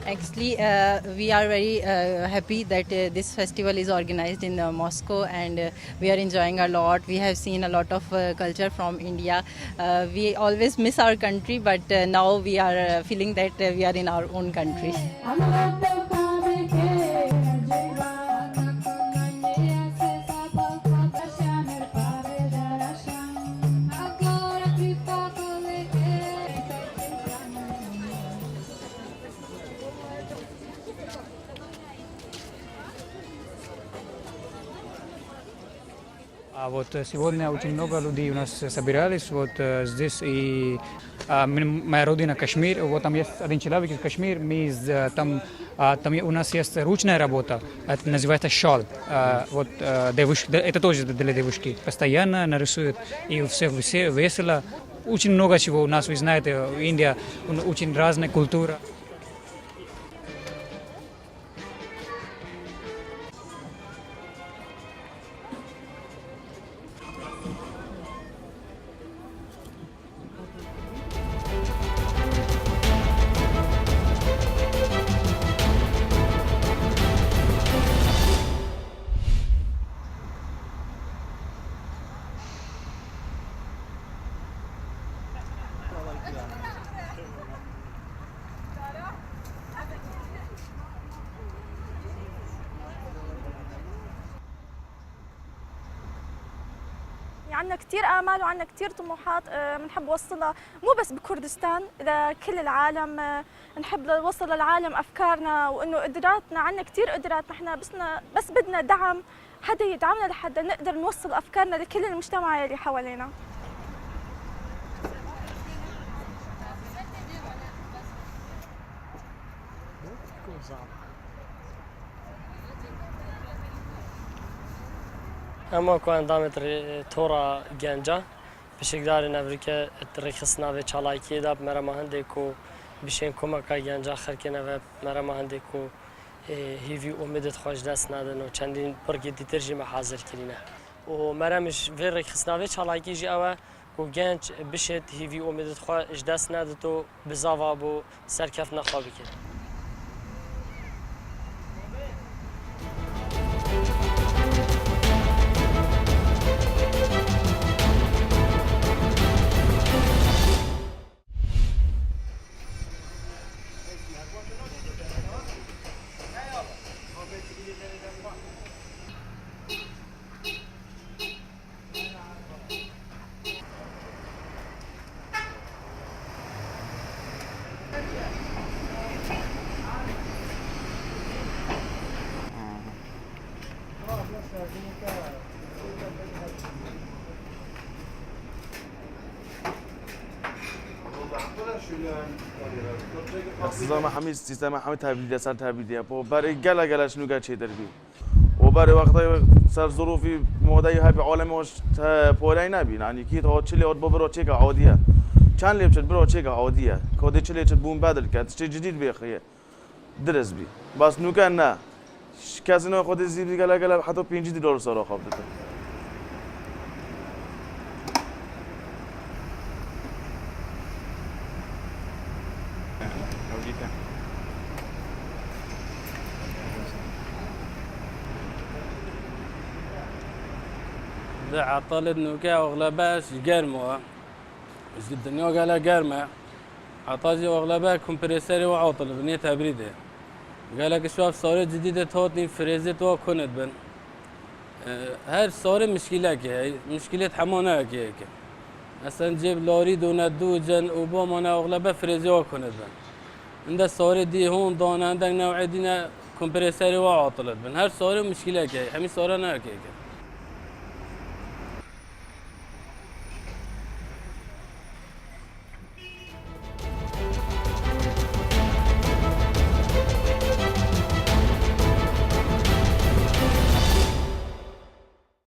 Actually, we are very happy that this festival is organized in Moscow, and we are enjoying a lot. We have seen a lot of culture from India. We always miss our country, but now we are feeling that we are in our own country. А вот сегодня очень много людей у нас собирались вот здесь, и моя родина Кашмир, вот там есть один человек из Кашмира, там у нас есть ручная работа, это называется шал, вот девушки, это тоже для девушки, постоянно нарисуют, и все весело, очень много чего у нас, вы знаете, Индия, очень разная культура. عندنا كثير آمال وعندنا كثير طموحات بنحب نوصلها مو بس بكردستان، لكل العالم. نحب نوصل للعالم أفكارنا وإنه قدراتنا، عندنا كثير قدرات نحن، بس بدنا دعم، حدا يدعمنا لحتى نقدر نوصل أفكارنا لكل المجتمع اللي حوالينا. اما کوان دامت تورا گەنجان پشکدار نوریکه ترخصنا به چالاکی داب مرا مهنده کو بشین کمکا گەنجان خرکنا و مرا مهنده کو هیوی امیدت خوش دست ندن و چندین برگی دیترجی محاضر کرینه و مرا مش وی رخصنا به چالاکی جی اوه کو گەنج بشید هیوی امیدت خوش دست ندت و بزاوا بو سرکف نخوابی کرد. اقتصاد همین سیستم همین تبدیل سر تبدیلیه برای گلش نوگه چه دربی و برای وقتی سر ظروفی مادهی هی به عالم واش پاره نبین یعنی کی تا چلی آد برا چه که عادیه چند لیب چد برا چه که عادیه کادی چلی چد بوم بدل کرد چه جدید بیخیه درس بی بس نوگه نه کسی نه خود زیبی گله حتی $5 سارا خواب داده عطلت نوكا واغلبها قرموها بس الدنيا قالها قرمة عطازي واغلبها كومبريسري وعطل بنيتها بريدة قال لك شوف صارت جديدة توتني فريزت وكنت بن هر صار مشكلة كي مشكلة حمونا كي اصلا جيب لاري دون دوجن وبومنا واغلبها فريزي وكنت بن عند صار دي هون دون عندك نوع دينا كومبريسري وعطلت بن هر صار مشكلة كي همي صار كي